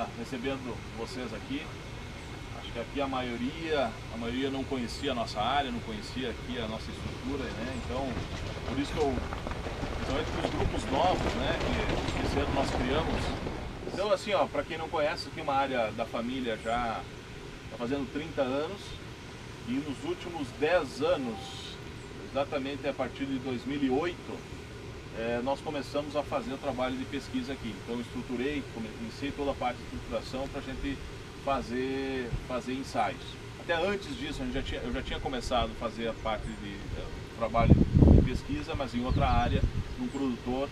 estar recebendo vocês aqui. Acho que aqui a maioria não conhecia a nossa área, não conhecia aqui a nossa estrutura, né? Então, por isso que principalmente para os grupos novos, né, que esse ano nós criamos. Então, assim, ó, para quem não conhece, aqui é uma área da família já está fazendo 30 anos e nos últimos 10 anos, exatamente a partir de 2008, nós começamos a fazer o trabalho de pesquisa aqui. Então, eu iniciei toda a parte de estruturação para a gente fazer ensaios. Até antes disso, eu já tinha começado a fazer a parte de trabalho de pesquisa, mas em outra área, num produtor.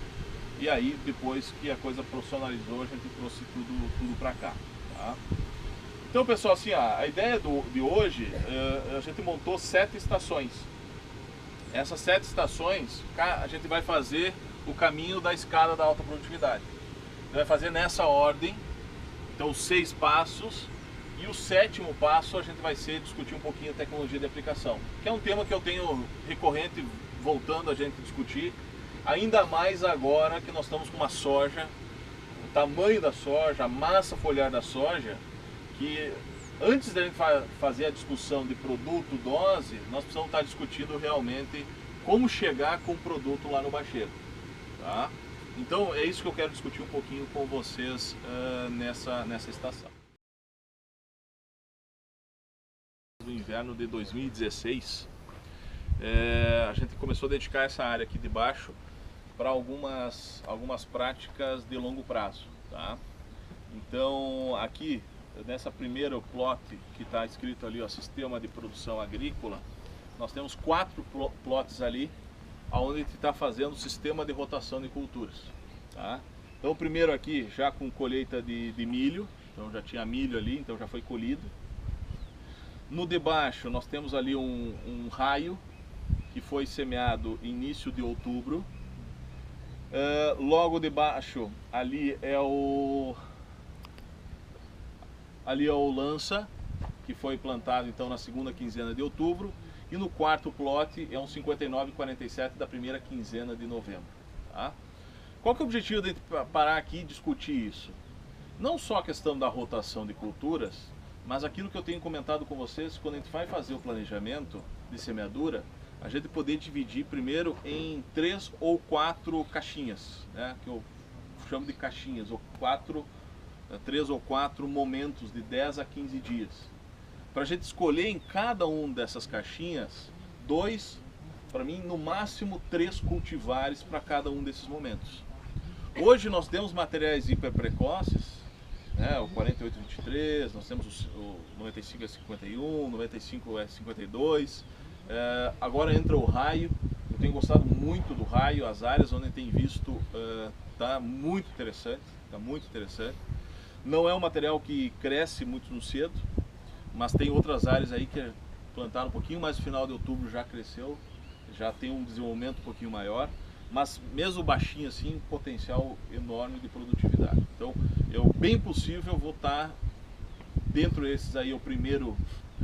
E aí, depois que a coisa profissionalizou, a gente trouxe tudo para cá. Tá? Então, pessoal, assim, a ideia de hoje, a gente montou 7 estações. Essas 7 estações, a gente vai fazer o caminho da escada da alta produtividade. A gente vai fazer nessa ordem, então 6 passos, e o 7º passo a gente vai discutir um pouquinho a tecnologia de aplicação, que é um tema que eu tenho recorrente voltando a gente discutir, ainda mais agora que nós estamos com uma soja, o tamanho da soja, a massa foliar da soja, que antes da gente fazer a discussão de produto, dose, nós precisamos estar discutindo realmente como chegar com o produto lá no bacheiro. Tá? Então é isso que eu quero discutir um pouquinho com vocês nessa estação. No inverno de 2016, a gente começou a dedicar essa área aqui de baixo para algumas práticas de longo prazo. Tá? Então aqui, nessa primeira plot que está escrito ali, ó, Sistema de Produção Agrícola, nós temos 4 plots ali, onde a gente está fazendo o sistema de rotação de culturas. Tá? Então o primeiro aqui já com colheita de milho, então já tinha milho ali, então já foi colhido. No de baixo nós temos ali um raio que foi semeado início de outubro. Logo debaixo ali é o lança, que foi plantado então na segunda quinzena de outubro, e no quarto plot é um 59,47 da primeira quinzena de novembro. Tá? Qual que é o objetivo de parar aqui e discutir isso? Não só a questão da rotação de culturas, mas aquilo que eu tenho comentado com vocês, quando a gente vai fazer o planejamento de semeadura, a gente poder dividir primeiro em 3 ou 4 caixinhas, né, que eu chamo de caixinhas, ou 3 ou 4 momentos de 10 a 15 dias. Para a gente escolher em cada um dessas caixinhas, 2, para mim no máximo 3 cultivares para cada um desses momentos. Hoje nós temos materiais hiper precoces, né, o 48-23, nós temos o 95-51, 95-52, agora entra o raio. Eu tenho gostado muito do raio, as áreas onde tem visto está muito interessante, Não é um material que cresce muito no cedo, mas tem outras áreas aí que plantaram um pouquinho mais no final de outubro, já cresceu, já tem um desenvolvimento um pouquinho maior, mas mesmo baixinho assim, potencial enorme de produtividade. Então, bem possível, vou estar dentro desses aí, o primeiro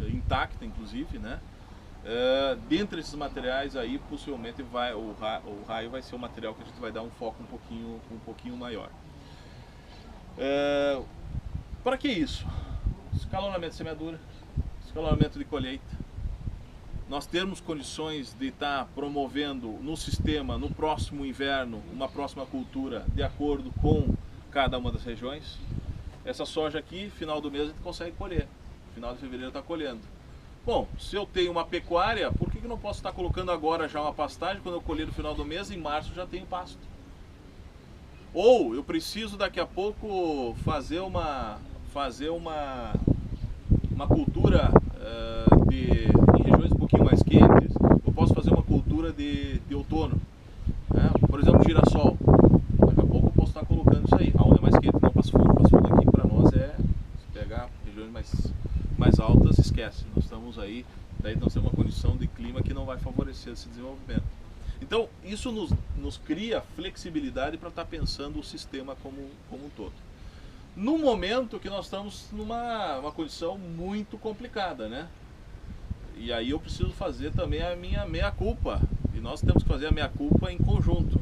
intacto, inclusive, né? Dentre esses materiais aí, possivelmente o raio vai ser o material que a gente vai dar um foco um pouquinho maior. Para que isso? Escalonamento de semeadura, escalonamento de colheita. Nós termos condições de estar promovendo no sistema, no próximo inverno, uma próxima cultura de acordo com cada uma das regiões. Essa soja aqui, final do mês a gente consegue colher, final de fevereiro está colhendo. Bom, se eu tenho uma pecuária, por que eu não posso estar colocando agora já uma pastagem, quando eu colher no final do mês, em março já tenho pasto? Ou eu preciso daqui a pouco fazer uma cultura em regiões um pouquinho mais quentes, eu posso fazer uma cultura de outono, né? Por exemplo, girassol. Daqui a pouco eu posso estar colocando isso aí, aonde é mais quente, não Passo Fundo. Passo Fundo aqui para nós se pegar regiões mais altas, esquece, nós estamos aí, daí nós temos uma condição de clima que não vai favorecer esse desenvolvimento. Então isso nos cria flexibilidade para estar pensando o sistema como um todo. No momento que nós estamos numa condição muito complicada, né? E aí eu preciso fazer também a minha meia-culpa. E nós temos que fazer a meia-culpa em conjunto.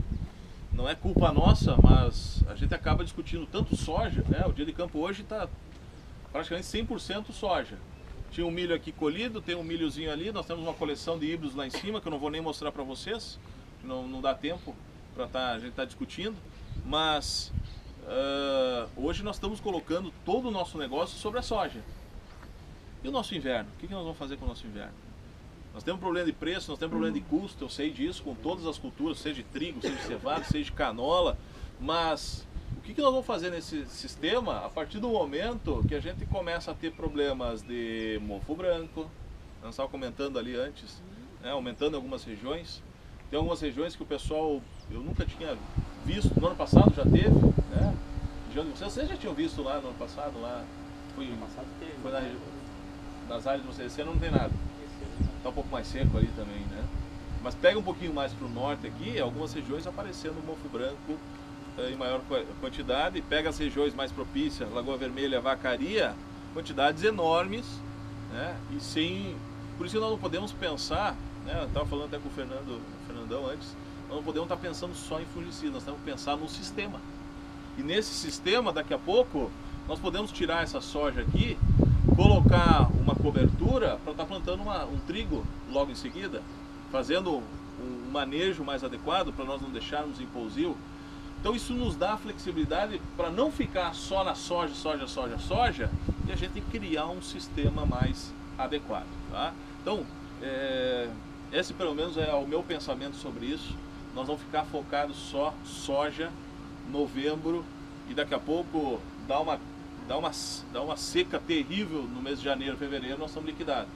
não é culpa nossa, mas a gente acaba discutindo tanto soja, né? O dia de campo hoje está praticamente 100% soja. Tinha um milho aqui colhido, tem um milhozinho ali, nós temos uma coleção de híbridos lá em cima, que eu não vou nem mostrar para vocês, não dá tempo para a gente estar discutindo, mas hoje nós estamos colocando todo o nosso negócio sobre a soja. E o nosso inverno? O que nós vamos fazer com o nosso inverno? Nós temos problema de preço, nós temos problema de custo, eu sei disso, com todas as culturas, seja de trigo, seja de cevada, seja de canola, mas o que nós vamos fazer nesse sistema a partir do momento que a gente começa a ter problemas de mofo branco, nós estávamos comentando ali antes, né, aumentando em algumas regiões, tem algumas regiões que o pessoal, eu nunca tinha visto, no ano passado já teve, né, vocês já tinham visto lá no ano passado, lá, foi nas áreas de vocês, esse ano não tem nada. Está um pouco mais seco ali também, né? Mas pega um pouquinho mais para o norte aqui, algumas regiões aparecendo mofo branco em maior quantidade, pega as regiões mais propícias, Lagoa Vermelha, Vacaria, quantidades enormes, né? E sem... Por isso que nós não podemos pensar, né? Eu estava falando até com o Fernandão antes, nós não podemos estar pensando só em fungicida, nós temos que pensar no sistema. E nesse sistema, daqui a pouco, nós podemos tirar essa soja aqui, colocar uma cobertura para estar plantando um trigo logo em seguida, fazendo um manejo mais adequado para nós não deixarmos em pousio. Então isso nos dá flexibilidade para não ficar só na soja e a gente criar um sistema mais adequado, tá? Então, esse pelo menos é o meu pensamento sobre isso. Nós vamos ficar focados só soja, novembro, e daqui a pouco dá uma seca terrível no mês de janeiro, fevereiro, nós estamos liquidados.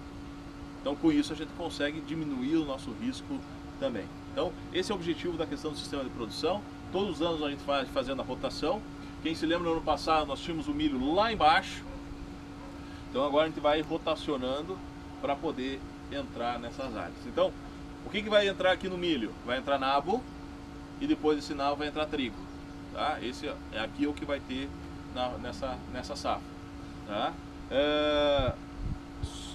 Então com isso a gente consegue diminuir o nosso risco também. Então esse é o objetivo da questão do sistema de produção. Todos os anos a gente vai fazendo a rotação. Quem se lembra, no ano passado nós tínhamos o milho lá embaixo. Então agora a gente vai rotacionando para poder entrar nessas áreas. Então o que vai entrar aqui no milho? Vai entrar nabo e depois desse nabo vai entrar trigo. Tá? Esse é aqui o que vai ter nessa safra, tá?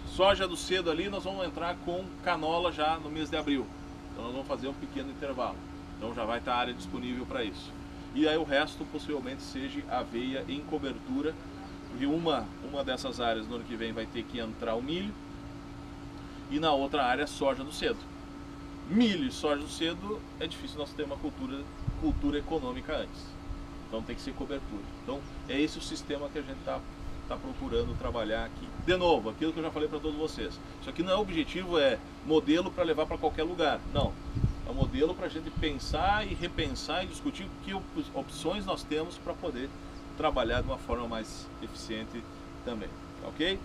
Soja do cedo ali nós vamos entrar com canola já no mês de abril, então nós vamos fazer um pequeno intervalo, então já vai estar a área disponível para isso, e aí o resto possivelmente seja aveia em cobertura, porque uma dessas áreas no ano que vem vai ter que entrar o milho e na outra área soja do cedo. Milho e soja do cedo é difícil nós ter uma cultura econômica antes. Então tem que ser cobertura. Então é esse o sistema que a gente está procurando trabalhar aqui. De novo, aquilo que eu já falei para todos vocês. Isso aqui não é objetivo, é modelo para levar para qualquer lugar. Não. É um modelo para a gente pensar e repensar e discutir que opções nós temos para poder trabalhar de uma forma mais eficiente também. Tá ok?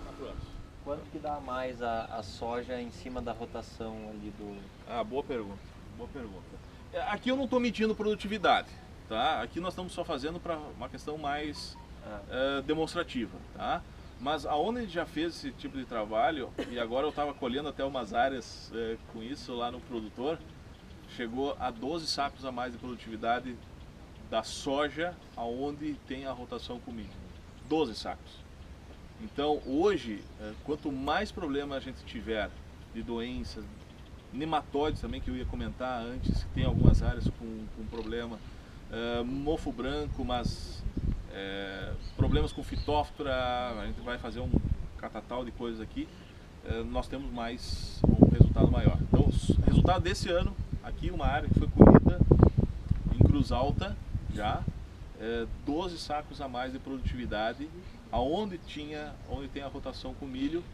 Quanto que dá mais a soja em cima da rotação ali do... Ah, boa pergunta. Boa pergunta. Aqui eu não estou medindo produtividade. Tá? Aqui nós estamos só fazendo para uma questão mais demonstrativa, tá? Mas aonde a gente já fez esse tipo de trabalho, e agora eu estava colhendo até umas áreas com isso lá no produtor, chegou a 12 sacos a mais de produtividade da soja aonde tem a rotação com milho. 12 sacos. Então hoje, quanto mais problema a gente tiver de doenças, nematóides também, que eu ia comentar antes, que tem algumas áreas com problema, mofo branco, mas problemas com fitóftora, a gente vai fazer um catatal de coisas aqui, nós temos um resultado maior. Então o resultado desse ano, aqui uma área que foi colhida em Cruz Alta, já 12 sacos a mais de produtividade, onde tem a rotação com milho,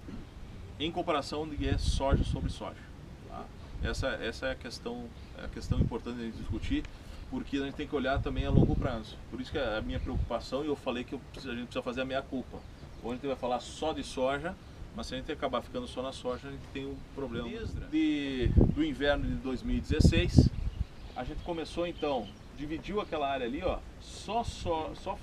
em comparação de soja sobre soja. Tá? Essa é a questão importante de discutir, porque a gente tem que olhar também a longo prazo. Por isso que a minha preocupação, e eu falei que a gente precisa fazer a meia-culpa. Ou a gente vai falar só de soja, mas se a gente acabar ficando só na soja, a gente tem um problema. Do inverno de 2016, a gente começou então, dividiu aquela área ali, ó, só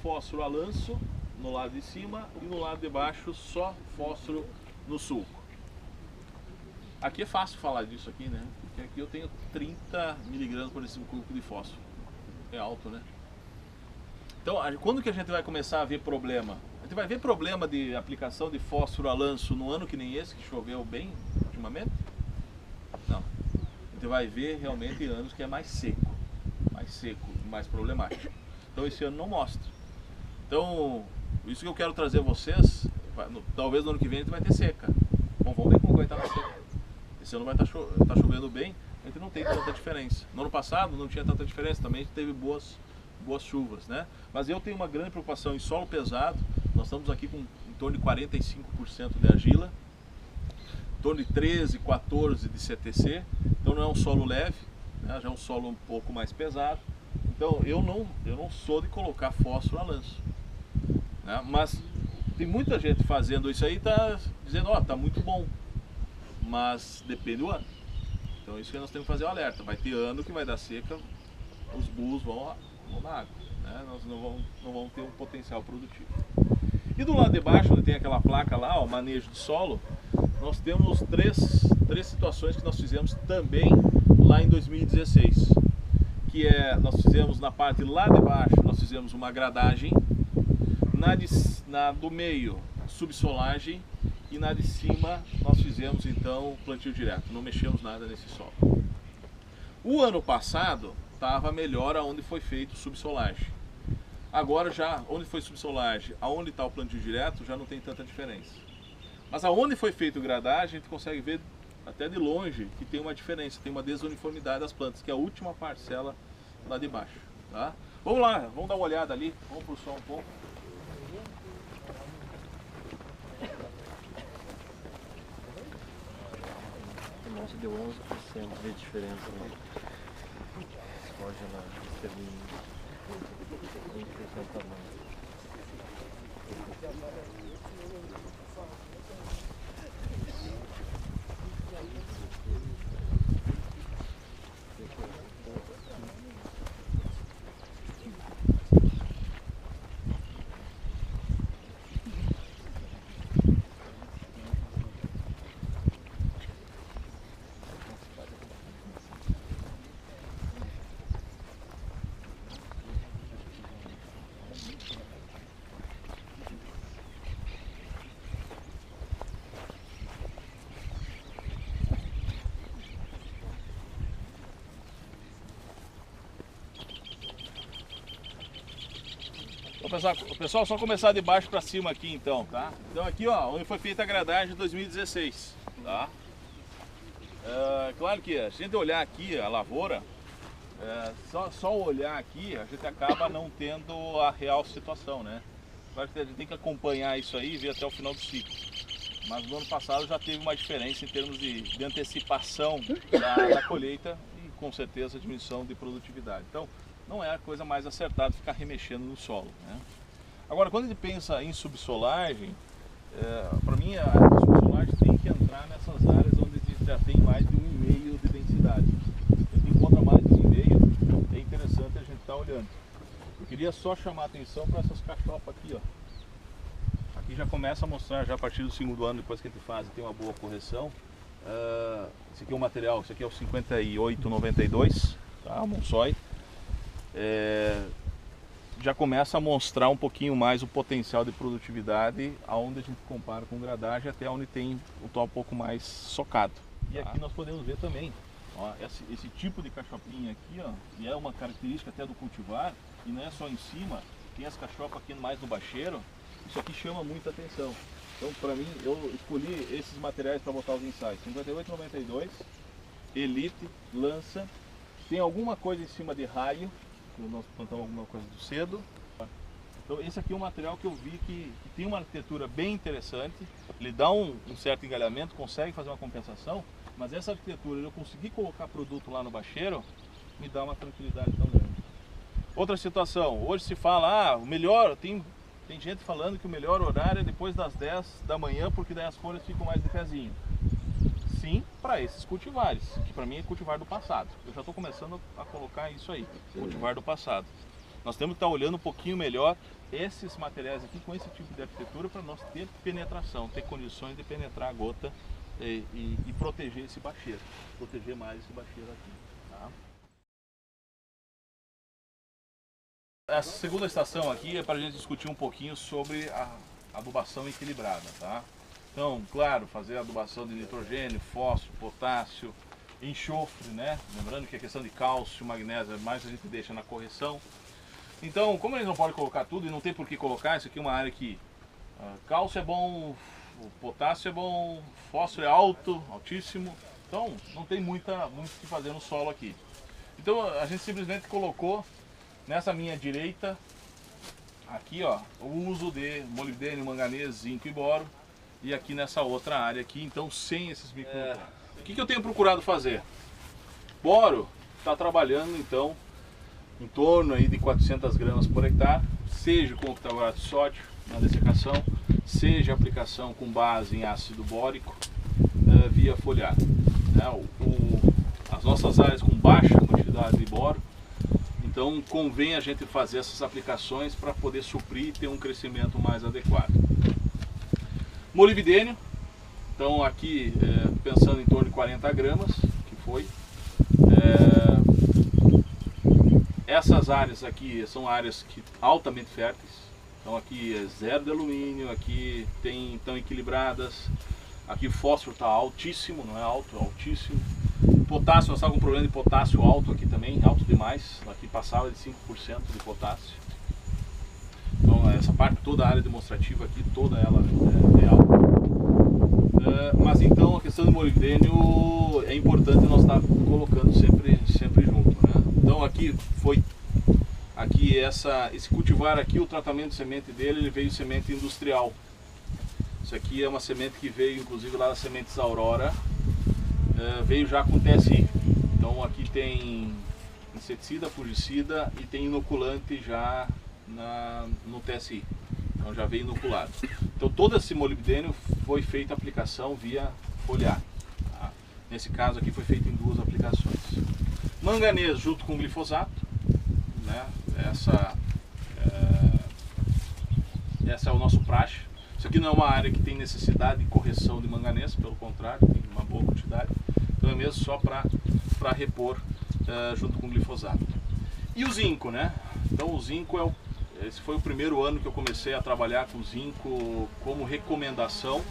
fósforo a lanço no lado de cima e no lado de baixo só fósforo no sulco. Aqui é fácil falar disso aqui, né? Porque aqui eu tenho 30 mg por decímetro cúbico de fósforo. É alto, né? Então, quando que a gente vai começar a ver problema? A gente vai ver problema de aplicação de fósforo a lanço no ano que nem esse, que choveu bem ultimamente? Não. A gente vai ver realmente em anos que é mais seco. seco e mais problemático. Então esse ano não mostra. Então, isso que eu quero trazer a vocês, talvez no ano que vem a gente vai ter seca. Bom, vamos ver como vai estar na seca. Esse ano vai estar chovendo bem, a gente não tem tanta diferença. No ano passado não tinha tanta diferença, também a gente teve boas chuvas, né? Mas eu tenho uma grande preocupação em solo pesado. Nós estamos aqui com em torno de 45% de argila, em torno de 13, 14 de CTC, então não é um solo leve, né? Já é um solo um pouco mais pesado. Então eu não sou de colocar fósforo a lanço, né? Mas tem muita gente fazendo isso aí e está dizendo, ó, tá muito bom, mas depende do ano. Então isso que nós temos que fazer o alerta. Vai ter ano que vai dar seca, os bulls vão na água, né? Nós não vamos ter um potencial produtivo. E do lado de baixo, onde tem aquela placa lá, ó, manejo de solo, nós temos três situações que nós fizemos também lá em 2016. Que é, nós fizemos na parte lá de baixo, nós fizemos uma gradagem, na do meio, subsolagem, e na de cima nós fizemos então plantio direto, não mexemos nada nesse solo. O ano passado estava melhor aonde foi feito subsolagem. Agora já, onde foi subsolagem, aonde está o plantio direto, já não tem tanta diferença. Mas aonde foi feito gradagem, a gente consegue ver até de longe que tem uma diferença, tem uma desuniformidade das plantas, que é a última parcela lá de baixo, tá? Vamos lá, vamos dar uma olhada ali, vamos pro sol um pouco. Nossa, deu 11% de diferença na soja na esterlina. 20% a mais. Pessoal, só começar de baixo para cima aqui então, tá? Então aqui, ó, onde foi feita a gradagem de 2016, tá? Claro que a gente olhar aqui a lavoura, só olhar aqui a gente acaba não tendo a real situação, né? Claro que a gente tem que acompanhar isso aí e ver até o final do ciclo. Mas no ano passado já teve uma diferença em termos de antecipação da colheita e com certeza diminuição de produtividade. Então, não é a coisa mais acertada ficar remexendo no solo, né? Agora, quando a gente pensa em subsolagem, para mim a subsolagem tem que entrar nessas áreas onde a gente já tem mais de 1,5 de densidade. A gente encontra mais de 1,5, é interessante a gente estar olhando. Eu queria só chamar a atenção para essas cachopas aqui, ó. Aqui já começa a mostrar, já a partir do segundo ano, depois que a gente faz, tem uma boa correção. Esse aqui é o material, esse aqui é o 5892, tá? Monzói. Já começa a mostrar um pouquinho mais o potencial de produtividade, aonde a gente compara com gradagem, até onde tem o tom um pouco mais socado. E aqui nós podemos ver também, ó, esse tipo de cachopinha aqui, ó, e é uma característica até do cultivar, e não é só em cima, tem as cachopas aqui mais no bacheiro, isso aqui chama muita atenção. Então, para mim, eu escolhi esses materiais para botar os ensaios, 5892, Elite, Lança, tem alguma coisa em cima de raio, nós plantamos alguma coisa do cedo. Então esse aqui é um material que eu vi que tem uma arquitetura bem interessante, ele dá um certo engalhamento, consegue fazer uma compensação, mas essa arquitetura, eu conseguir colocar produto lá no bacheiro, me dá uma tranquilidade tão grande. Outra situação, hoje se fala, o melhor, tem gente falando que o melhor horário é depois das 10 da manhã, porque daí as folhas ficam mais de pezinho. Sim, para esses cultivares, que para mim é cultivar do passado. Eu já estou começando a colocar isso aí, cultivar do passado. Nós temos que estar olhando um pouquinho melhor esses materiais aqui com esse tipo de arquitetura para nós ter penetração, ter condições de penetrar a gota e proteger esse bacheiro, proteger mais esse bacheiro aqui. Tá? Essa segunda estação aqui é para a gente discutir um pouquinho sobre a adubação equilibrada, tá? Então, claro, fazer adubação de nitrogênio, fósforo, potássio, enxofre, né? Lembrando que a questão de cálcio, magnésio, mais a gente deixa na correção. Então, como eles não podem colocar tudo, e não tem por que colocar, isso aqui é uma área que cálcio é bom, o potássio é bom, fósforo é alto, altíssimo, então não tem muito o que fazer no solo aqui. Então a gente simplesmente colocou nessa minha direita, aqui ó, o uso de molibdênio, manganês, zinco e boro, e aqui nessa outra área aqui, então sem esses micronutrientes. O que eu tenho procurado fazer? Boro está trabalhando então em torno aí de 400 gramas por hectare, seja com octavorato de sódio na dessecação, seja aplicação com base em ácido bórico via foliar. As nossas áreas com baixa quantidade de boro, então convém a gente fazer essas aplicações para poder suprir e ter um crescimento mais adequado. Molibdênio, então aqui pensando em torno de 40 gramas, que foi. Essas áreas aqui são áreas altamente férteis, então aqui é zero de alumínio, aqui estão equilibradas, aqui o fósforo está altíssimo, não é alto, é altíssimo. Potássio, nós estávamos com um problema de potássio alto aqui também, alto demais, aqui passava de 5% de potássio. Então essa parte, toda a área demonstrativa aqui, toda ela é alta. Mas então a questão do molibdênio é importante nós estar colocando sempre junto, né? Então aqui foi, esse cultivar aqui, o tratamento de semente dele, ele veio semente industrial. Isso aqui é uma semente que veio inclusive lá das sementes Aurora, veio já com TSI. Então aqui tem inseticida, fungicida e tem inoculante já no TSI. Então já veio inoculado. Então todo esse molibdênio foi feita a aplicação via foliar. Tá? Nesse caso aqui foi feito em 2 aplicações. Manganês junto com glifosato, né? Essa é o nosso praxe. Isso aqui não é uma área que tem necessidade de correção de manganês, pelo contrário, tem uma boa quantidade. Então é mesmo só para repor junto com glifosato. E o zinco, né? Então o zinco esse foi o primeiro ano que eu comecei a trabalhar com zinco como recomendação,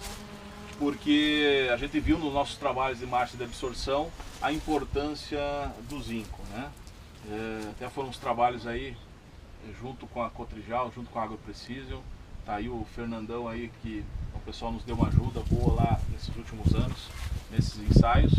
porque a gente viu nos nossos trabalhos de marcha de absorção a importância do zinco, né? Até foram uns trabalhos aí junto com a Cotrijal, junto com a AgroPrecision. Tá aí o Fernandão aí, que o pessoal nos deu uma ajuda boa lá nesses últimos anos, nesses ensaios.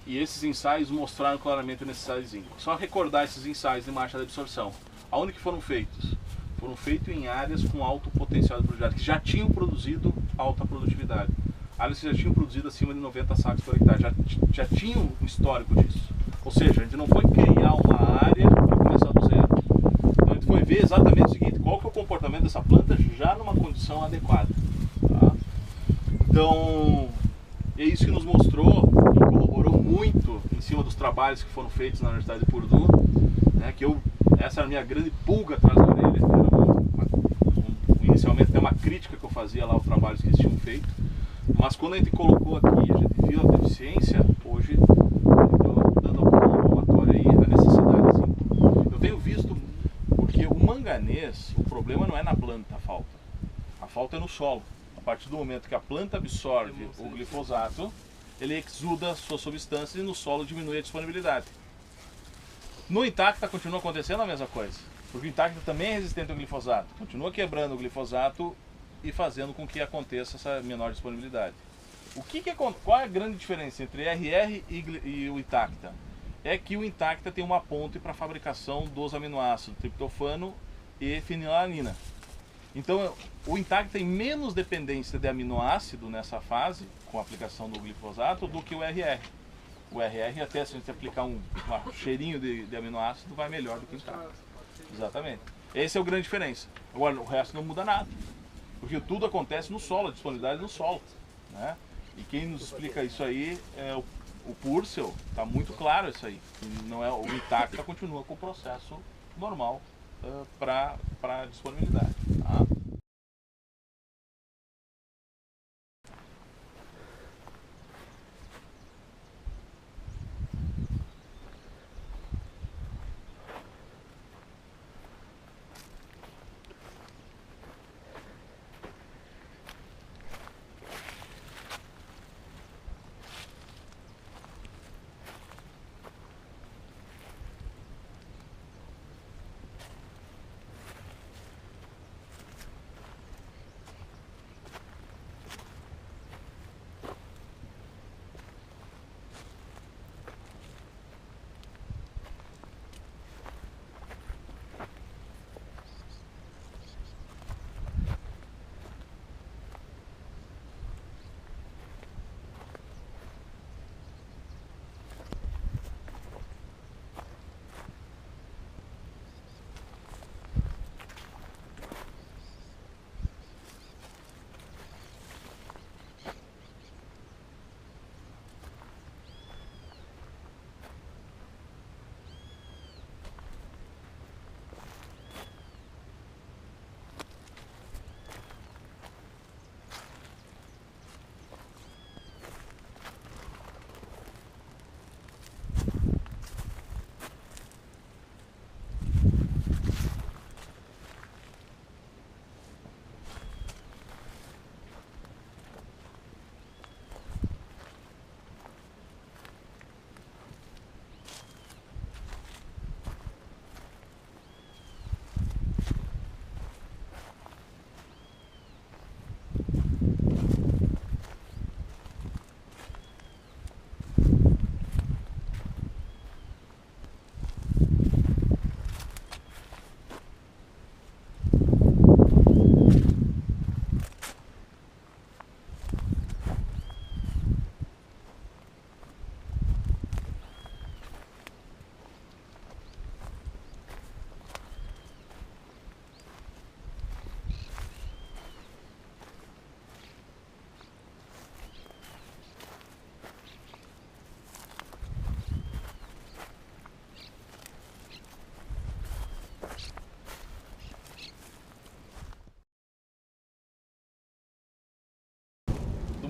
E esses ensaios mostraram claramente a necessidade de zinco. Só recordar esses ensaios de marcha de absorção. Aonde que foram feitos? Foram feitos em áreas com alto potencial de produtividade, que já tinham produzido alta produtividade. Áreas que já tinham produzido acima de 90 sacos por hectare, já tinham um histórico disso. Ou seja, a gente não foi criar uma área para começar do zero. Então a gente foi ver exatamente o seguinte, qual que é o comportamento dessa planta já numa condição adequada. Tá? Então, é isso que nos mostrou, que corroborou muito em cima dos trabalhos que foram feitos na Universidade de Purdue, né, essa era a minha grande pulga atrás da orelha. Inicialmente até uma crítica que eu fazia lá aos trabalhos que eles tinham feito, mas quando a gente colocou aqui, a gente viu a deficiência, hoje dando alguma palmatória aí a necessidade assim. Eu tenho visto, porque o manganês, o problema não é na planta a falta é no solo. A partir do momento que a planta absorve o glifosato, ele exuda suas substâncias e no solo diminui a disponibilidade. No Intacta continua acontecendo a mesma coisa, porque o Intacta também é resistente ao glifosato, continua quebrando o glifosato e fazendo com que aconteça essa menor disponibilidade. Qual é a grande diferença entre RR e o Intacta? É que o Intacta tem uma ponte para a fabricação dos aminoácidos triptofano e fenilalanina. Então o Intacta tem menos dependência de aminoácido nessa fase, com a aplicação do glifosato, do que o RR. O RR, até se a gente aplicar um cheirinho de aminoácido, vai melhor do que o Intacta. Exatamente. Essa é a grande diferença. Agora, o resto não muda nada. Porque tudo acontece no solo, a disponibilidade no solo. Né? E quem nos explica isso aí é o Purcell, está muito claro isso aí. Não é, o Intacta continua com o processo normal para disponibilidade. Tá?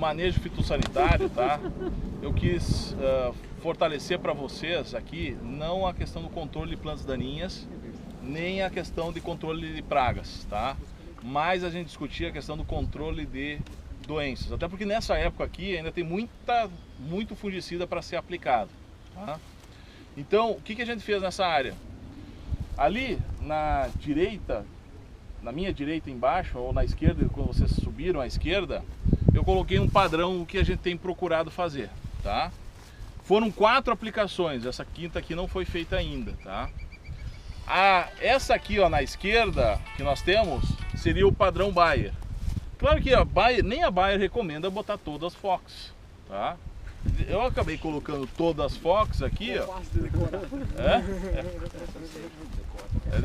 manejo fitossanitário, tá? Eu quis fortalecer para vocês aqui não a questão do controle de plantas daninhas, nem a questão de controle de pragas, tá? Mas a gente discutia a questão do controle de doenças, até porque nessa época aqui ainda tem muito fungicida para ser aplicado, tá? Então, o que a gente fez nessa área? Ali na direita, na minha direita embaixo, ou na esquerda, quando vocês subiram à esquerda, eu coloquei um padrão que a gente tem procurado fazer, tá? Foram 4 aplicações, essa quinta aqui não foi feita ainda, tá? Essa aqui, ó, na esquerda, que nós temos, seria o padrão Bayer. Claro que nem a Bayer recomenda botar todas as Fox, tá? Eu acabei colocando todas as Fox aqui, ó.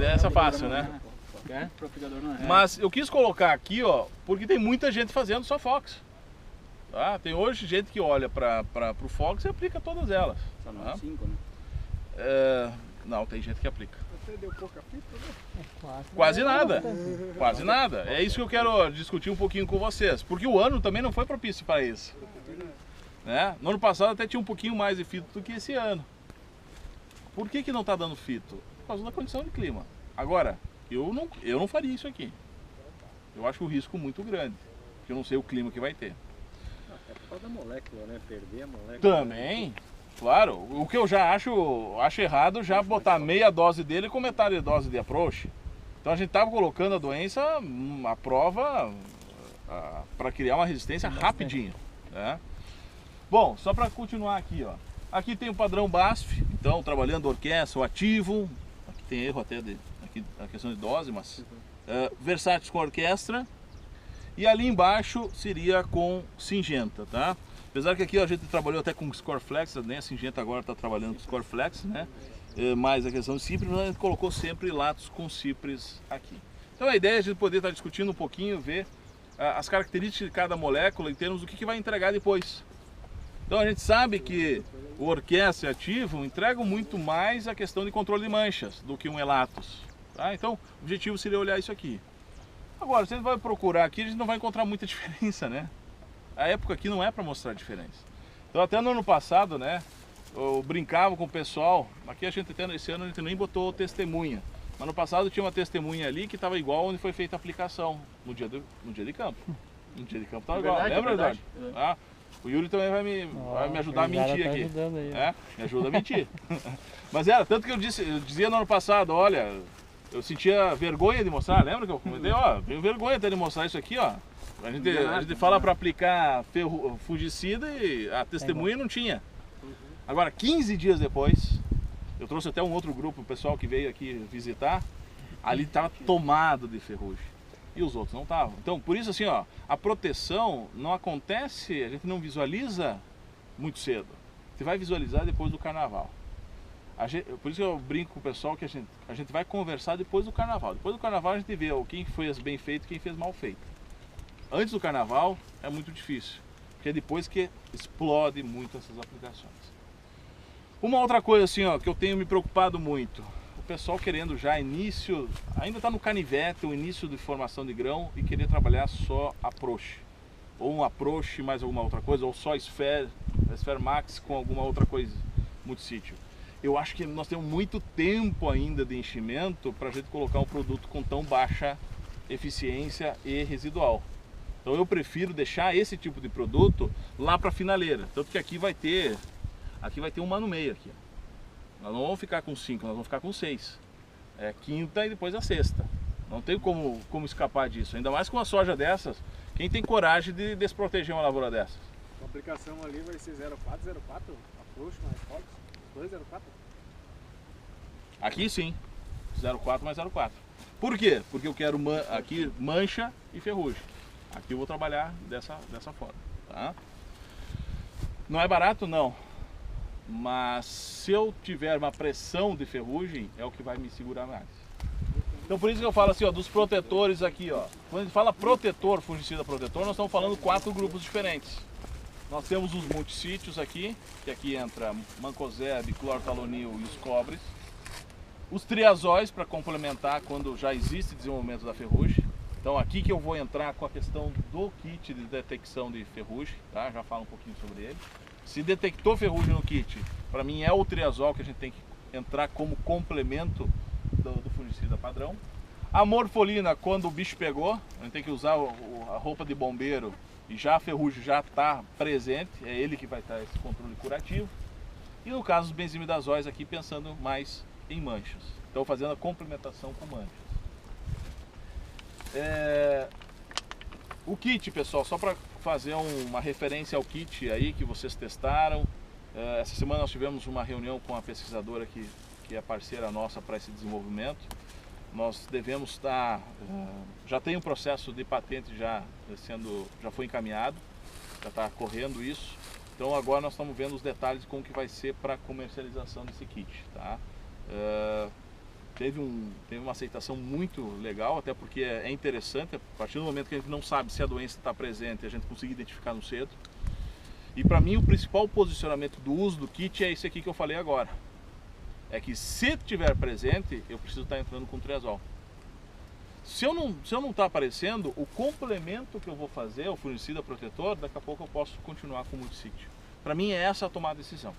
Essa é fácil, né? Mas eu quis colocar aqui, ó, porque tem muita gente fazendo só Fox. Tá? Tem hoje gente que olha para o Fox e aplica todas elas. Só não é 5, né? Não, tem gente que aplica. Até deu pouca fita, né? Quase nada. Quase nada. É isso que eu quero discutir um pouquinho com vocês. Porque o ano também não foi propício para isso. Né? No ano passado até tinha um pouquinho mais de fito do que esse ano. Por que não está dando fito? Por causa da condição de clima. Agora, eu não faria isso aqui. Eu acho o risco muito grande. Porque eu não sei o clima que vai ter. É por causa da molécula, né? Perder a molécula. Também, claro. O que eu já acho errado já botar meia dose dele com metade de dose de approach. Então a gente estava colocando a doença à prova para criar uma resistência rapidinho. Né? Bom, só para continuar aqui, ó. Aqui tem o padrão BASF, então trabalhando orquestra, o ativo. Aqui tem erro até aqui a questão de dose, mas versátil com orquestra. E ali embaixo seria com Syngenta, tá? Apesar que aqui ó, a gente trabalhou até com Scoreflex, né? A Syngenta agora está trabalhando com Scoreflex, né? Mais a questão de Cypris, mas a gente colocou sempre Latos com Cypris aqui. Então a ideia é a gente poder estar discutindo um pouquinho, ver as características de cada molécula em termos do que vai entregar depois. Então a gente sabe que o orquestra e ativo entregam muito mais a questão de controle de manchas do que um Elatos. Tá? Então o objetivo seria olhar isso aqui. Agora, se a gente vai procurar aqui, a gente não vai encontrar muita diferença, né? A época aqui não é para mostrar diferença. Então até no ano passado, né, eu brincava com o pessoal, aqui a gente até esse ano a gente nem botou testemunha. Mas no passado tinha uma testemunha ali que estava igual onde foi feita a aplicação, no dia de campo. No dia de campo estava igual, lembra, verdade? Ah, o Yuri também vai me ajudar a mentir aqui. Aí, me ajuda a mentir. Mas era, tanto que eu dizia no ano passado, olha, eu sentia vergonha de mostrar, lembra que eu comentei? Ó, tenho vergonha até de mostrar isso aqui, ó. A gente fala para aplicar fungicida e a testemunha não tinha. Agora, 15 dias depois, eu trouxe até um outro grupo, o pessoal que veio aqui visitar, ali estava tomado de ferrugem. E os outros não estavam. Então, por isso assim, ó, a proteção não acontece, a gente não visualiza muito cedo. Você vai visualizar depois do carnaval. Por isso que eu brinco com o pessoal que a gente vai conversar depois do carnaval. Depois do carnaval a gente vê quem fez bem feito e quem fez mal feito. Antes do carnaval é muito difícil, porque é depois que explode muito essas aplicações. Uma outra coisa assim, ó, que eu tenho me preocupado muito, o pessoal querendo já início, ainda está no canivete, o início de formação de grão e querer trabalhar só approach. Ou um approach mais alguma outra coisa, ou só Sphere Max com alguma outra coisa, multissítio. Eu acho que nós temos muito tempo ainda de enchimento para a gente colocar um produto com tão baixa eficiência e residual. Então eu prefiro deixar esse tipo de produto lá para a finaleira. Tanto que aqui vai ter um ano e meio aqui. Nós não vamos ficar com 5, nós vamos ficar com 6. É quinta e depois a sexta. Não tem como escapar disso. Ainda mais com uma soja dessas, quem tem coragem de desproteger uma lavoura dessas? A aplicação ali vai ser 04, approach mais Fox, 204? Aqui sim, 04 mais 04. Por quê? Porque eu quero aqui mancha e ferrugem. Aqui eu vou trabalhar dessa forma, tá? Não é barato? Não. Mas se eu tiver uma pressão de ferrugem, é o que vai me segurar mais. Então por isso que eu falo assim, ó, dos protetores aqui, ó. Quando a gente fala protetor, fungicida protetor, nós estamos falando 4 grupos diferentes. Nós temos os multissítios aqui, que aqui entra mancozeb, clortalonil e os cobres. Os triazóis para complementar quando já existe desenvolvimento da ferrugem. Então aqui que eu vou entrar com a questão do kit de detecção de ferrugem, tá? Já falo um pouquinho sobre ele. Se detectou ferrugem no kit, para mim é o triazol que a gente tem que entrar como complemento do fungicida padrão. A morfolina, quando o bicho pegou, a gente tem que usar a roupa de bombeiro e já a ferrugem já está presente, é ele que vai estar esse controle curativo. E no caso dos benzimidazóis aqui, pensando mais em manchas. Então fazendo a complementação com manchas. O kit, pessoal, só para fazer uma referência ao kit aí que vocês testaram. Essa semana nós tivemos uma reunião com a pesquisadora que é parceira nossa para esse desenvolvimento. Nós devemos estar, já tem um processo de patente já foi encaminhado, já está correndo isso. Então agora nós estamos vendo os detalhes como que vai ser para a comercialização desse kit, tá? Teve uma aceitação muito legal, até porque é interessante, a partir do momento que a gente não sabe se a doença está presente, a gente conseguir identificar no cedo. E para mim o principal posicionamento do uso do kit é esse aqui que eu falei agora. É que se estiver presente, eu preciso estar entrando com triazol. Se eu não está aparecendo, o complemento que eu vou fazer, o fungicida protetor, daqui a pouco eu posso continuar com o multissítio. Para mim é essa a tomada de decisão.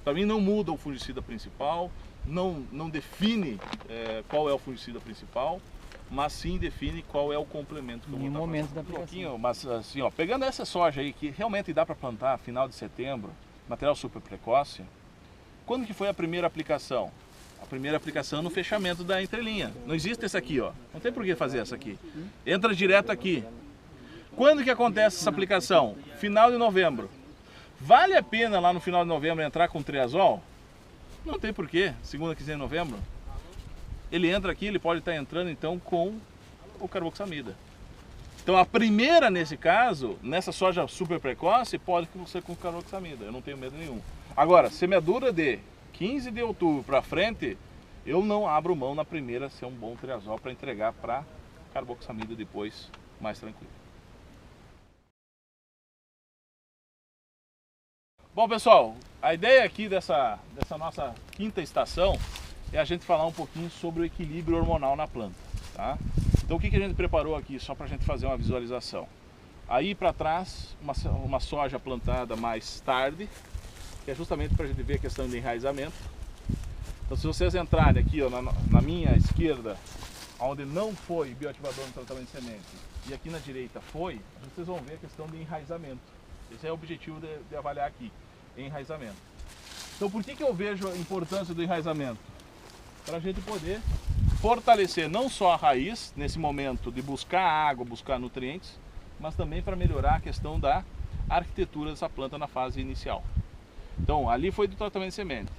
Para mim não muda o fungicida principal, não define qual é o fungicida principal, mas sim define qual é o complemento que eu vou estar momento fazendo. da aplicação. Mas assim, ó, pegando essa soja aí que realmente dá para plantar final de setembro, material super precoce, quando que foi a primeira aplicação? A primeira aplicação no fechamento da entrelinha. Não existe essa aqui, ó. Não tem por que fazer essa aqui. Entra direto aqui. Quando que acontece essa aplicação? Final de novembro. Vale a pena lá no final de novembro entrar com triazol? Não tem porquê, segunda quinzena de novembro. Ele entra aqui, ele pode estar entrando então com o carboxamida. Então a primeira nesse caso, nessa soja super precoce, pode ser com carboxamida, eu não tenho medo nenhum. Agora, semeadura de 15 de outubro para frente, eu não abro mão na primeira ser um bom triazol para entregar para carboxamida depois, mais tranquilo. Bom, pessoal, a ideia aqui dessa nossa quinta estação é a gente falar um pouquinho sobre o equilíbrio hormonal na planta, tá? Então o que a gente preparou aqui, só para a gente fazer uma visualização. Aí para trás, uma soja plantada mais tarde, que é justamente para a gente ver a questão de enraizamento. Então se vocês entrarem aqui, ó, na minha esquerda, onde não foi bioativador no tratamento de semente, e aqui na direita foi, vocês vão ver a questão de enraizamento. Esse é o objetivo de avaliar aqui, enraizamento. Então por que eu vejo a importância do enraizamento? Para a gente poder fortalecer não só a raiz, nesse momento de buscar água, buscar nutrientes, mas também para melhorar a questão da arquitetura dessa planta na fase inicial. Então ali foi do tratamento de semente.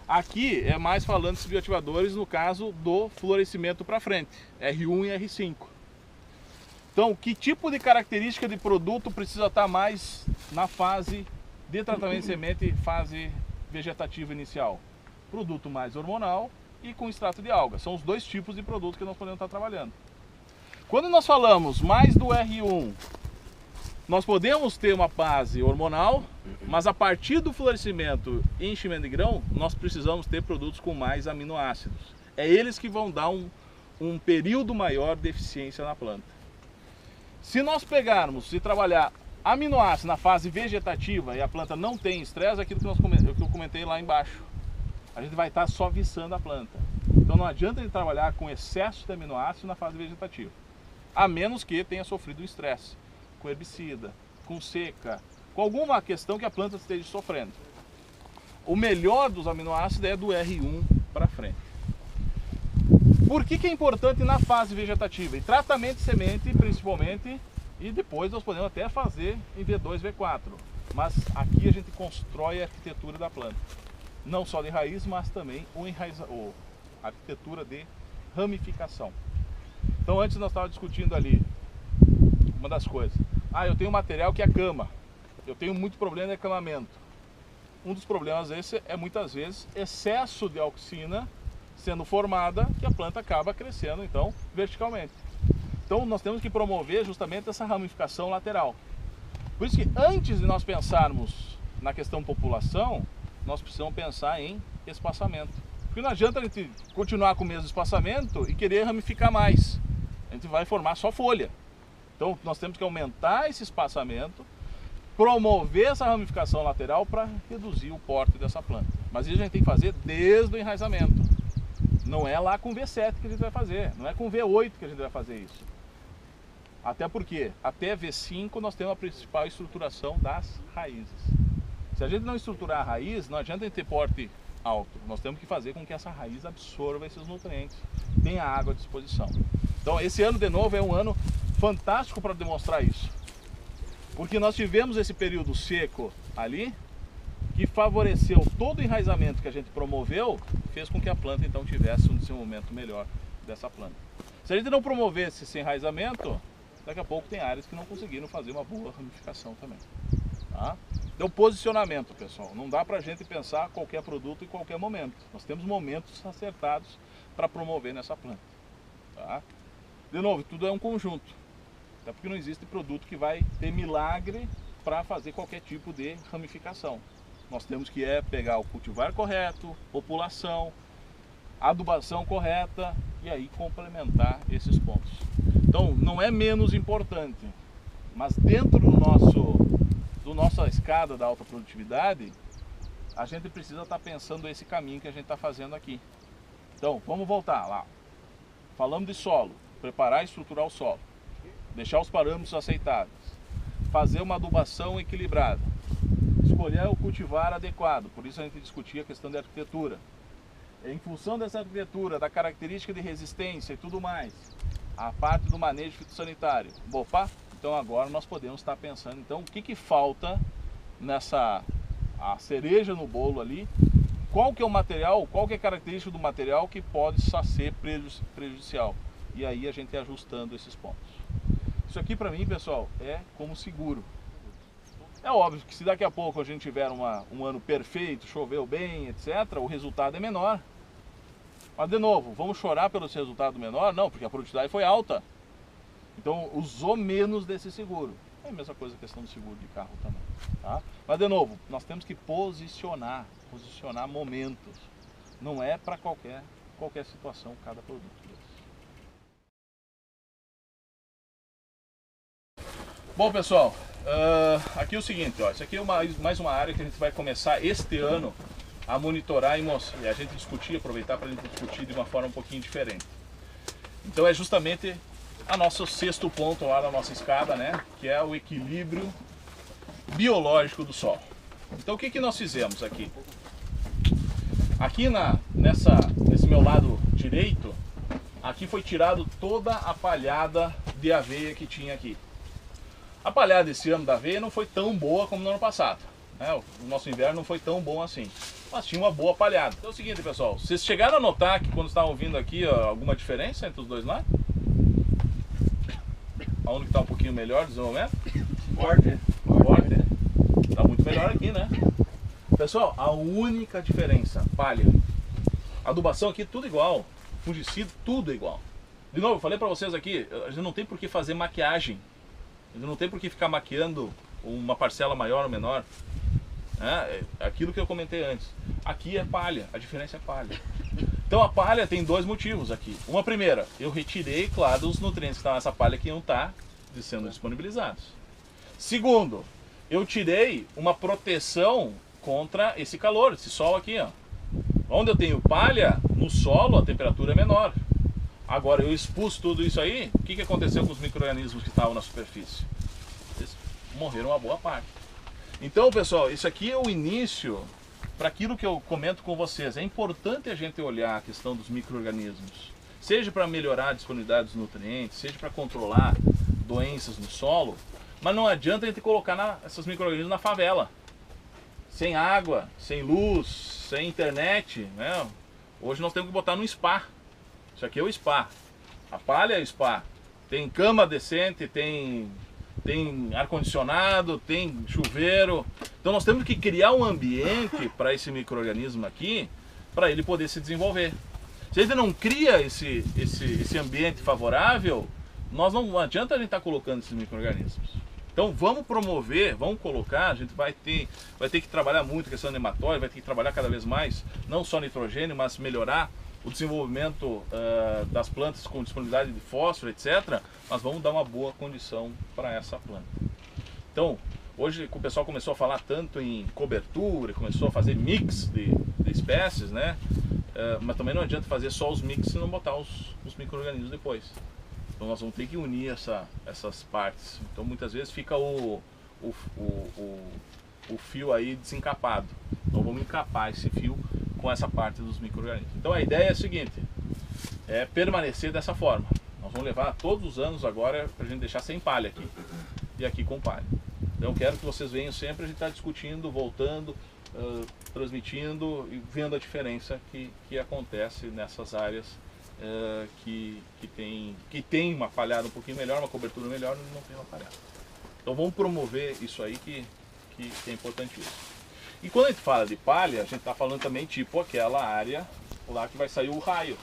Aqui é mais falando desses bioativadores no caso do florescimento para frente, R1 e R5. Então, que tipo de característica de produto precisa estar mais na fase de tratamento de semente, fase vegetativa inicial? Produto mais hormonal e com extrato de alga. São os dois tipos de produto que nós podemos estar trabalhando. Quando nós falamos mais do R1, nós podemos ter uma base hormonal, mas a partir do florescimento e enchimento de grão, nós precisamos ter produtos com mais aminoácidos. É eles que vão dar um período maior de eficiência na planta. Se nós pegarmos e trabalhar aminoácidos na fase vegetativa e a planta não tem estresse, é aquilo que eu comentei lá embaixo. A gente vai estar só viçando a planta. Então não adianta ele trabalhar com excesso de aminoácidos na fase vegetativa. A menos que tenha sofrido um estresse, com herbicida, com seca, com alguma questão que a planta esteja sofrendo. O melhor dos aminoácidos é do R1 para frente. Por que é importante na fase vegetativa? Em tratamento de semente, principalmente, e depois nós podemos até fazer em V2, V4. Mas aqui a gente constrói a arquitetura da planta. Não só de raiz, mas também a arquitetura de ramificação. Então antes nós estávamos discutindo ali uma das coisas. Eu tenho um material que é cama. Eu tenho muito problema de acamamento. Um dos problemas esse é muitas vezes excesso de auxina sendo formada, que a planta acaba crescendo então verticalmente. Então nós temos que promover justamente essa ramificação lateral. Por isso que antes de nós pensarmos na questão população, nós precisamos pensar em espaçamento. Porque não adianta a gente continuar com o mesmo espaçamento e querer ramificar mais. A gente vai formar só folha. Então nós temos que aumentar esse espaçamento, promover essa ramificação lateral para reduzir o porte dessa planta. Mas isso a gente tem que fazer desde o enraizamento. Não é lá com V7 que a gente vai fazer, não é com V8 que a gente vai fazer isso. Até porque, até V5 nós temos a principal estruturação das raízes. Se a gente não estruturar a raiz, não adianta a gente ter porte alto. Nós temos que fazer com que essa raiz absorva esses nutrientes, tenha água à disposição. Então esse ano de novo é um ano fantástico para demonstrar isso. Porque nós tivemos esse período seco ali, que favoreceu todo o enraizamento que a gente promoveu, fez com que a planta então tivesse um desenvolvimento melhor dessa planta. Se a gente não promovesse esse enraizamento, daqui a pouco tem áreas que não conseguiram fazer uma boa ramificação também. Tá? Então posicionamento, pessoal, não dá pra gente pensar qualquer produto em qualquer momento. Nós temos momentos acertados para promover nessa planta. Tá? De novo, tudo é um conjunto. Até porque não existe produto que vai ter milagre para fazer qualquer tipo de ramificação. Nós temos que pegar o cultivar correto, população, adubação correta e aí complementar esses pontos. Então não é menos importante, mas dentro do nossa escada da alta produtividade, a gente precisa estar pensando esse caminho que a gente está fazendo aqui. Então vamos voltar lá. Falamos de solo, preparar e estruturar o solo, deixar os parâmetros aceitáveis, fazer uma adubação equilibrada, escolher o cultivar adequado, por isso a gente discutia a questão de arquitetura. Em função dessa arquitetura, da característica de resistência e tudo mais, a parte do manejo fitossanitário. Opa, então agora nós podemos estar pensando, então, o que falta nessa a cereja no bolo ali, qual que é o material, qual que é a característica do material que pode ser prejudicial. E aí a gente ajustando esses pontos. Isso aqui para mim, pessoal, é como seguro. É óbvio que se daqui a pouco a gente tiver um ano perfeito, choveu bem, etc., o resultado é menor. Mas de novo, vamos chorar pelo resultado menor? Não, porque a produtividade foi alta. Então usou menos desse seguro. É a mesma coisa a questão do seguro de carro também. Tá? Mas de novo, nós temos que posicionar momentos. Não é para qualquer situação cada produto. Bom pessoal, aqui é o seguinte, ó, isso aqui é mais uma área que a gente vai começar este ano a monitorar e a gente discutir, aproveitar para a gente discutir de uma forma um pouquinho diferente. Então é justamente o nosso sexto ponto lá da nossa escada, né, que é o equilíbrio biológico do solo. Então o que nós fizemos aqui? Aqui nesse meu lado direito, aqui foi tirado toda a palhada de aveia que tinha aqui. A palhada esse ano da aveia não foi tão boa como no ano passado, né? O nosso inverno não foi tão bom assim, mas tinha uma boa palhada. Então é o seguinte, pessoal, vocês chegaram a notar que quando estavam vindo aqui, ó, alguma diferença entre os dois lados? Aonde que está um pouquinho melhor o desenvolvimento? Forte. Está muito melhor aqui, né? Pessoal, a única diferença, palha, adubação aqui tudo igual, fungicida tudo igual. De novo, eu falei para vocês aqui, a gente não tem por que fazer maquiagem. Não tem por que ficar maquiando uma parcela maior ou menor. É aquilo que eu comentei antes. Aqui é palha, a diferença é palha. Então a palha tem dois motivos aqui. Uma primeira, eu retirei, claro, os nutrientes que estavam nessa palha que iam estar sendo disponibilizados. Segundo, eu tirei uma proteção contra esse calor, esse sol aqui, ó. Onde eu tenho palha, no solo a temperatura é menor. Agora eu expus tudo isso aí, o que aconteceu com os micro-organismos que estavam na superfície? Eles morreram uma boa parte. Então pessoal, isso aqui é o início para aquilo que eu comento com vocês. É importante a gente olhar a questão dos micro-organismos, seja para melhorar a disponibilidade dos nutrientes, seja para controlar doenças no solo, mas não adianta a gente colocar esses micro-organismos na favela, sem água, sem luz, sem internet, né? Hoje nós temos que botar no spa. Isso aqui é o spa. A palha é o spa. Tem cama decente, tem ar-condicionado, tem chuveiro. Então nós temos que criar um ambiente para esse micro-organismo aqui, para ele poder se desenvolver. Se a gente não cria esse ambiente favorável, não adianta a gente estar colocando esses micro-organismos. Então vamos promover, vamos colocar, a gente vai ter que trabalhar muito a questão de nematóide, vai ter que trabalhar cada vez mais, não só nitrogênio, mas melhorar o desenvolvimento das plantas com disponibilidade de fósforo, etc., nós vamos dar uma boa condição para essa planta. Então, hoje o pessoal começou a falar tanto em cobertura, começou a fazer mix de espécies, né? Mas também não adianta fazer só os mix e não botar os micro-organismos depois. Então nós vamos ter que unir essas partes. Então muitas vezes fica o fio aí desencapado. Então vamos encapar esse fio com essa parte dos micro-organismos. Então a ideia é a seguinte, é permanecer dessa forma. Nós vamos levar todos os anos agora para a gente deixar sem palha aqui. E aqui com palha. Então eu quero que vocês venham sempre, a gente está discutindo, voltando, transmitindo e vendo a diferença que acontece nessas áreas que tem uma palhada um pouquinho melhor, uma cobertura melhor, e não tem uma palhada. Então vamos promover isso aí que é importante isso. E quando a gente fala de palha, a gente está falando também tipo aquela área lá que vai sair o raio,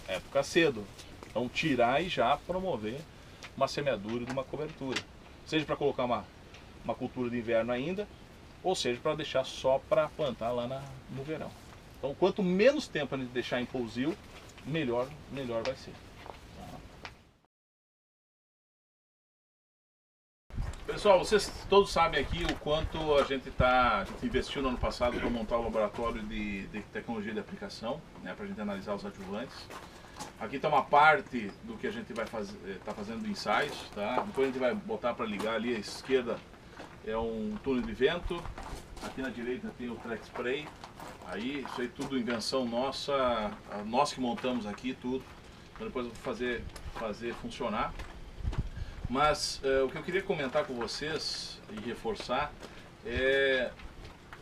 época cedo. Então tirar e já promover uma semeadura de uma cobertura. Seja para colocar uma cultura de inverno ainda, ou seja para deixar só para plantar lá no verão. Então quanto menos tempo a gente deixar em pousio, melhor vai ser. Pessoal, vocês todos sabem aqui o quanto a gente investiu no ano passado para montar o laboratório de tecnologia de aplicação, né, para a gente analisar os adjuvantes. Aqui está uma parte do que a gente vai tá fazendo ensaios, tá? Depois a gente vai botar para ligar ali à esquerda, é um túnel de vento, aqui na direita tem o track spray, aí isso aí tudo invenção nossa, nós que montamos aqui tudo, então depois eu vou fazer funcionar. Mas o que eu queria comentar com vocês e reforçar é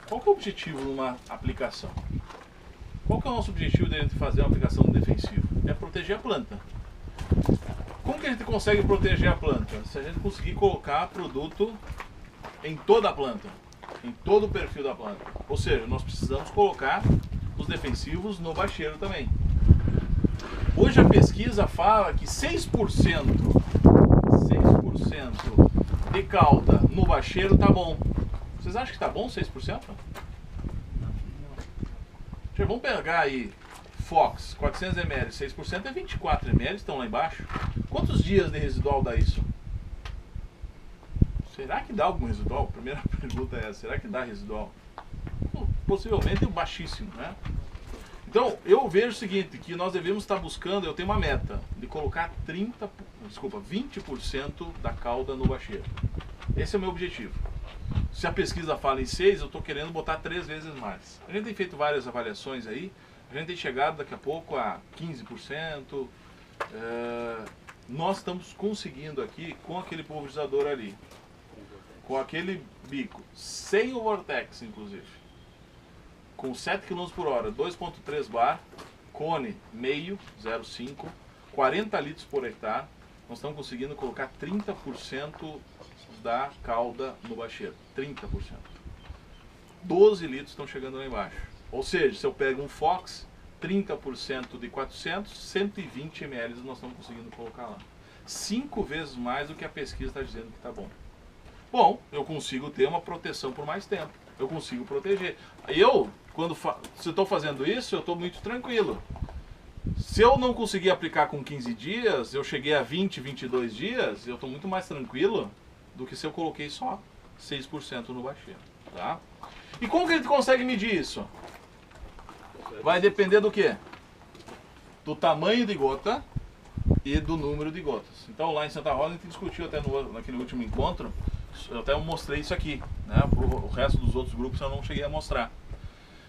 qual que é o objetivo de uma aplicação? Qual que é o nosso objetivo de a gente fazer uma aplicação defensiva? É proteger a planta. Como que a gente consegue proteger a planta? Se a gente conseguir colocar produto em toda a planta, em todo o perfil da planta. Ou seja, nós precisamos colocar os defensivos no bacheiro também. Hoje a pesquisa fala que 6% de cauda no bacheiro tá bom. Vocês acham que tá bom 6%? Vamos pegar aí Fox, 400 ml, 6% é 24 ml, estão lá embaixo. Quantos dias de residual dá isso? Será que dá algum residual? A primeira pergunta é essa, será que dá residual? Possivelmente baixíssimo, né? Então, eu vejo o seguinte, que nós devemos estar buscando, eu tenho uma meta, de colocar 20% da cauda no bacheiro. Esse é o meu objetivo. Se a pesquisa fala em 6, eu estou querendo botar 3 vezes mais. A gente tem feito várias avaliações aí, a gente tem chegado daqui a pouco a 15%. Nós estamos conseguindo aqui com aquele pulverizador ali, com aquele bico, sem o Vortex inclusive, com 7 km por hora, 2.3 bar, cone meio, 0,5, 40 litros por hectare, nós estamos conseguindo colocar 30% da cauda no bacheiro, 30%. 12 litros estão chegando lá embaixo. Ou seja, se eu pego um Fox, 30% de 400, 120 ml nós estamos conseguindo colocar lá. 5 vezes mais do que a pesquisa está dizendo que está bom. Bom, eu consigo ter uma proteção por mais tempo. Eu consigo proteger. Se eu estou fazendo isso, eu estou muito tranquilo. Se eu não conseguir aplicar com 15 dias, eu cheguei a 20, 22 dias, eu estou muito mais tranquilo do que se eu coloquei só 6% no bacheiro, tá? E como que a gente consegue medir isso? Vai depender do quê? Do tamanho de gota e do número de gotas. Então lá em Santa Rosa a gente discutiu até naquele último encontro, eu até mostrei isso aqui, né? O resto dos outros grupos eu não cheguei a mostrar.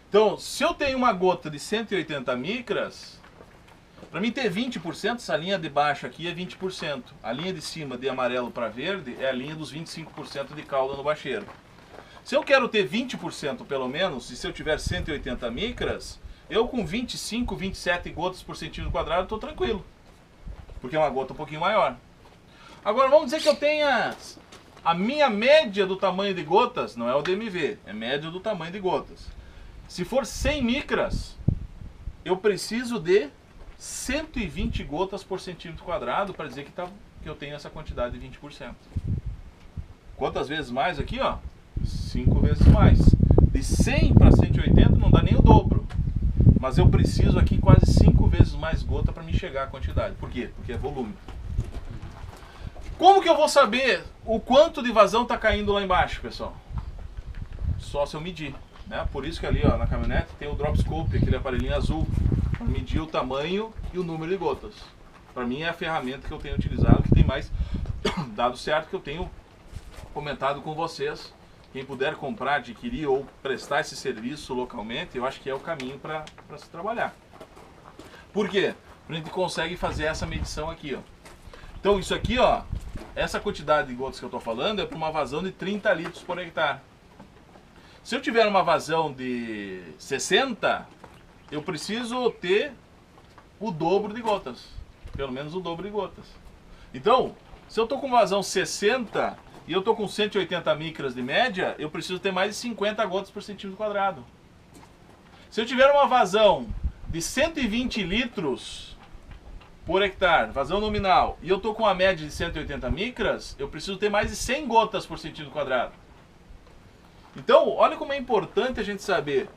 Então, se eu tenho uma gota de 180 micras, para mim ter 20%, essa linha de baixo aqui é 20%. A linha de cima, de amarelo para verde, é a linha dos 25% de cauda no bacheiro. Se eu quero ter 20% pelo menos, e se eu tiver 180 micras, eu com 25, 27 gotas por centímetro quadrado estou tranquilo. Porque é uma gota um pouquinho maior. Agora vamos dizer que eu tenha a minha média do tamanho de gotas, não é o DMV, é média do tamanho de gotas. Se for 100 micras, eu preciso de 120 gotas por centímetro quadrado para dizer que eu tenho essa quantidade de 20%. Quantas vezes mais aqui, ó? 5 vezes mais. De 100 para 180 não dá nem o dobro. mas eu preciso aqui quase 5 vezes mais gota para me chegar a quantidade. Por quê? Porque é volume. Como que eu vou saber o quanto de vazão está caindo lá embaixo, pessoal? Só se eu medir, né? Por isso que ali, ó, na caminhonete tem o drop scope, aquele aparelhinho azul, para medir o tamanho e o número de gotas. Para mim é a ferramenta que eu tenho utilizado, que tem mais dado certo, que eu tenho comentado com vocês. Quem puder comprar, adquirir ou prestar esse serviço localmente, eu acho que é o caminho para se trabalhar. Por quê? A gente consegue fazer essa medição aqui, ó. Então isso aqui, ó, essa quantidade de gotas que eu estou falando é para uma vazão de 30 litros por hectare. Se eu tiver uma vazão de 60, eu preciso ter o dobro de gotas. Pelo menos o dobro de gotas. Então, se eu estou com vazão 60 e eu estou com 180 micras de média, eu preciso ter mais de 50 gotas por centímetro quadrado. Se eu tiver uma vazão de 120 litros por hectare, vazão nominal, e eu estou com a média de 180 micras, eu preciso ter mais de 100 gotas por centímetro quadrado. Então, olha como é importante a gente saber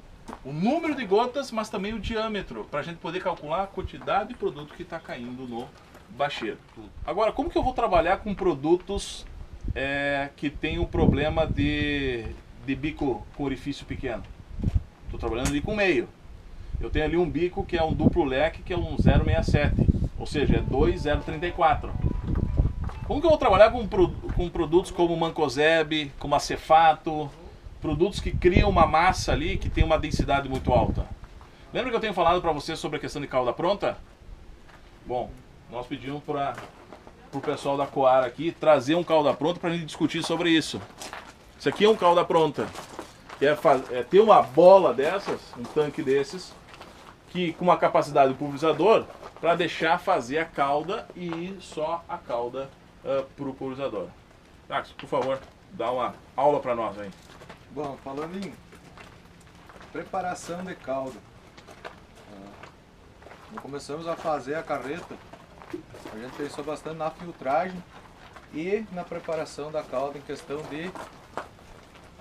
o número de gotas, mas também o diâmetro, para a gente poder calcular a quantidade de produto que está caindo no bacheiro. Agora, como que eu vou trabalhar com produtos que tem o problema de bico com orifício pequeno? Estou trabalhando ali com meio. Eu tenho ali um bico que é um duplo leque, que é um 0,67, ou seja, é 2,034. Como que eu vou trabalhar com produtos como mancozeb, como acefato, produtos que criam uma massa ali que tem uma densidade muito alta? Lembra que eu tenho falado para vocês sobre a questão de cauda pronta? Bom, nós pedimos para o pessoal da Coara aqui trazer um cauda pronta para a gente discutir sobre isso. Isso aqui é um cauda pronta. É ter uma bola dessas, um tanque desses, que com uma capacidade do pulverizador para deixar fazer a cauda e ir só a cauda para o pulverizador. Tax, por favor, dá uma aula para nós aí. Bom, falando em preparação de calda, quando começamos a fazer a carreta, a gente pensou bastante na filtragem e na preparação da calda em questão de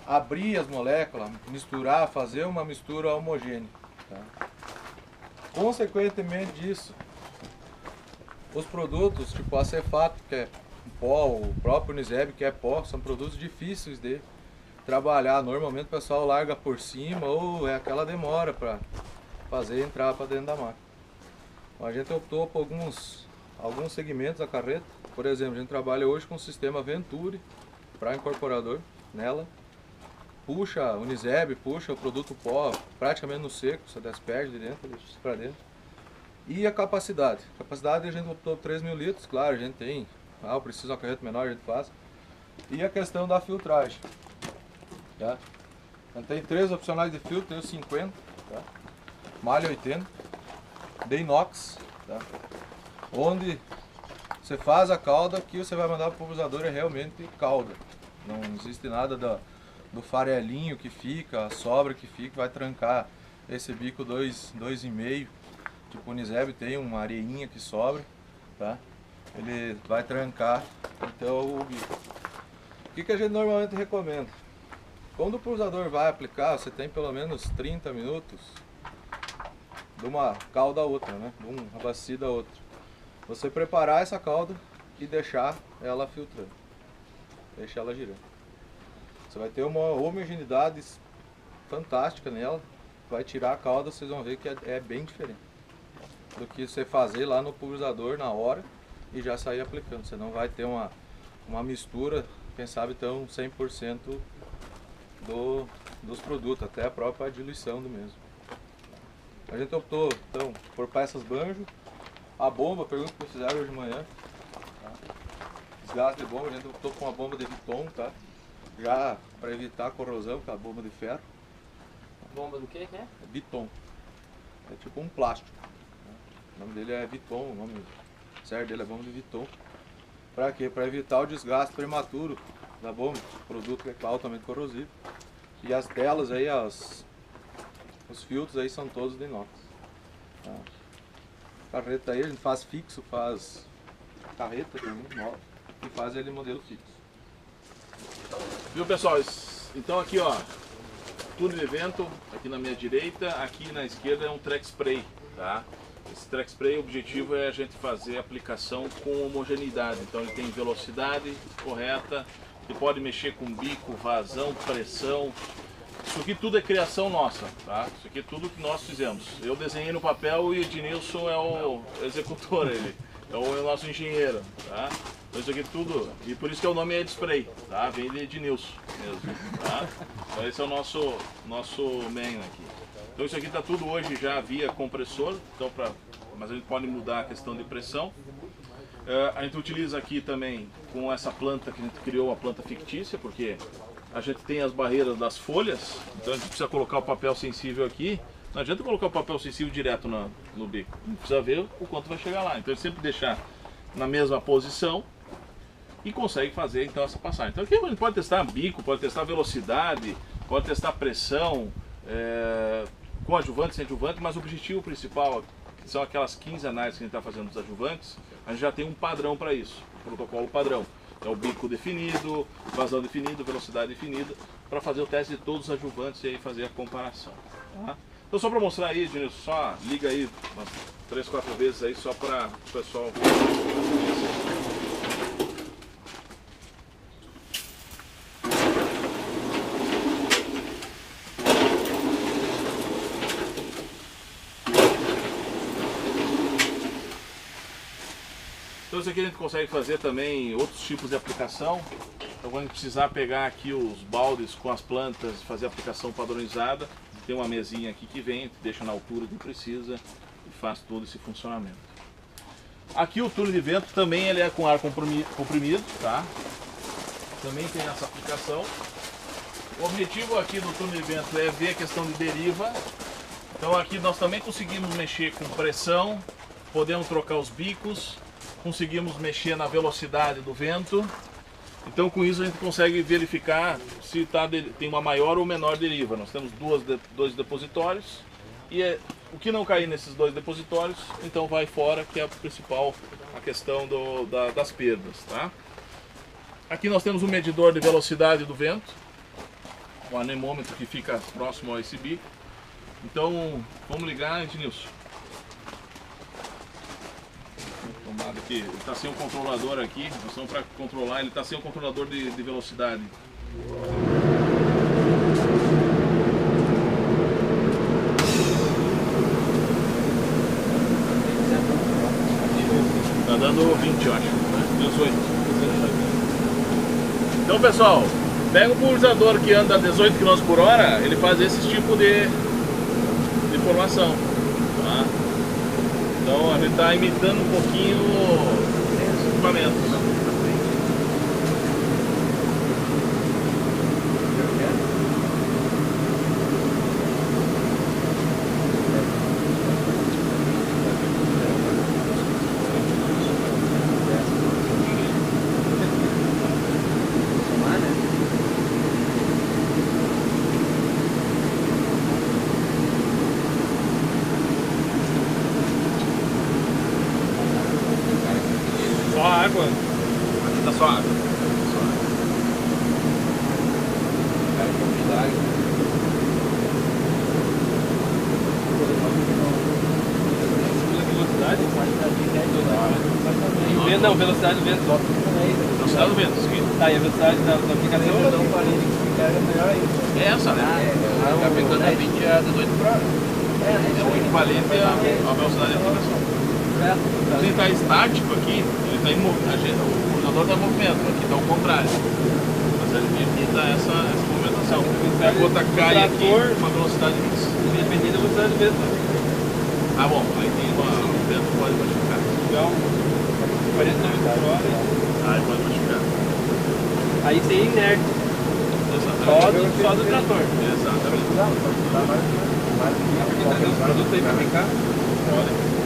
abrir as moléculas, misturar, fazer uma mistura homogênea. Tá? Consequentemente disso, os produtos tipo acefato, que é pó, o próprio Uniseb, que é pó, são produtos difíceis de trabalhar. Normalmente o pessoal larga por cima ou é aquela demora para fazer entrar para dentro da máquina. A gente optou por alguns segmentos da carreta. Por exemplo, a gente trabalha hoje com o sistema Venturi para incorporador nela. Puxa Uniseb, puxa o produto pó praticamente no seco, você despede de dentro, deixa isso para dentro. E a capacidade. A capacidade a gente optou por 3.000 litros, claro, a gente tem, precisa de uma carreta menor, a gente faz. E a questão da filtragem. Tá? Então, tem 3 opcionais de filtro, tem o 50, tá? Malha 80, de inox, tá? Onde você faz a calda, que você vai mandar para o pulverizador é realmente calda. Não existe nada do farelinho que fica, a sobra que fica, vai trancar esse bico 2,5. Tipo o Uniseb tem uma areinha que sobra, tá? Ele vai trancar então o bico. O que a gente normalmente recomenda? Quando o pulverizador vai aplicar, você tem pelo menos 30 minutos de uma calda a outra, né? De uma bacia a outra. Você preparar essa calda e deixar ela filtrando. Deixar ela girando. Você vai ter uma homogeneidade fantástica nela. Vai tirar a calda, vocês vão ver que é bem diferente do que você fazer lá no pulverizador na hora e já sair aplicando. Você não vai ter uma mistura, quem sabe, tão 100% dos produtos, até a própria diluição do mesmo. A gente optou então por peças banjo, a bomba, pergunta que fizeram hoje de manhã, tá? Desgaste de bomba, a gente optou com uma bomba de Viton, tá? Já para evitar a corrosão, com a bomba de ferro. Bomba do que é? Viton, é tipo um plástico, né? O nome dele é Viton, o nome certo dele é bomba de Viton. Para quê? Para evitar o desgaste prematuro da bomba, produto que é altamente corrosivo. E as telas aí, os filtros aí são todos de inox. Tá? Carreta aí a gente faz fixo, faz carreta também, nova, e faz ele modelo fixo. Viu, pessoal? Então aqui, ó, túnel de vento aqui na minha direita, aqui na esquerda é um track spray, tá? Esse track spray, o objetivo é a gente fazer a aplicação com homogeneidade, então ele tem velocidade correta, ele pode mexer com bico, vazão, pressão. Isso aqui tudo é criação nossa, tá? Isso aqui é tudo que nós fizemos. Eu desenhei no papel e o Ednilson é o executor, ele é o nosso engenheiro, tá? Então isso aqui tudo, e por isso que o nome é Spray, tá? Vem de Ednilson mesmo, tá? Então esse é o nosso main aqui. Então isso aqui está tudo hoje já via compressor, então mas a gente pode mudar a questão de pressão. A gente utiliza aqui também com essa planta que a gente criou, a planta fictícia, porque a gente tem as barreiras das folhas, então a gente precisa colocar o papel sensível aqui. Não adianta colocar o papel sensível direto no bico, a gente precisa ver o quanto vai chegar lá. Então ele sempre deixar na mesma posição e consegue fazer então essa passagem. Então aqui a gente pode testar bico, pode testar velocidade, pode testar pressão, com adjuvante, sem adjuvante, mas o objetivo principal, que são aquelas 15 análises que a gente está fazendo dos adjuvantes, a gente já tem um padrão para isso, um protocolo padrão. É o bico definido, vazão definido, velocidade definida, para fazer o teste de todos os adjuvantes e aí fazer a comparação. Tá? Então só para mostrar aí, Ednilson, só liga aí umas 3, 4 vezes aí só para o pessoal ver. Então isso aqui a gente consegue fazer também outros tipos de aplicação. Então quando a gente precisar pegar aqui os baldes com as plantas e fazer a aplicação padronizada, tem uma mesinha aqui que vem, deixa na altura que precisa e faz todo esse funcionamento. Aqui o túnel de vento também ele é com ar comprimido, tá? Também tem essa aplicação. O objetivo aqui do túnel de vento é ver a questão de deriva. Então aqui nós também conseguimos mexer com pressão, podemos trocar os bicos, conseguimos mexer na velocidade do vento. Então com isso a gente consegue verificar se tem uma maior ou menor deriva. Nós temos dois depositórios e o que não cair nesses 2 depositórios, então vai fora, que é a principal a questão das perdas. Tá? Aqui nós temos um medidor de velocidade do vento, um anemômetro que fica próximo a esse bico. Então vamos ligar, Ednilson. Tomada aqui, ele está sem o controlador aqui, nós estamos para controlar, ele está sem o controlador de velocidade. Está dando 20, eu acho, né? 18. Então pessoal, pega um pulverizador que anda a 18 km por hora, ele faz esse tipo de formação. Tá? Então a gente está imitando um pouquinho os equipamentos. Só água? Aqui tá só água. Só água. Velocidade? Não, velocidade do vento. Velocidade do vento, isso aqui. Tá, e a velocidade da aplicação? Eu não falei de que era melhor ainda. É essa, né? Tá pegando a 20 a 18 por hora. É o equivalente à velocidade de aplicação. Se ele está estático aqui, ele tá o pulverizador está em movimento, aqui está o contrário. Mas ele evita essa movimentação. A gota cai aqui com uma velocidade independente da velocidade do vento. Ah bom, aí tem o vento pode machucar. Então, 40 km por hora. Aí pode machucar. Aí tem inerte. Só do trator. Exatamente. Dá mais produto aí para brincar? Olha.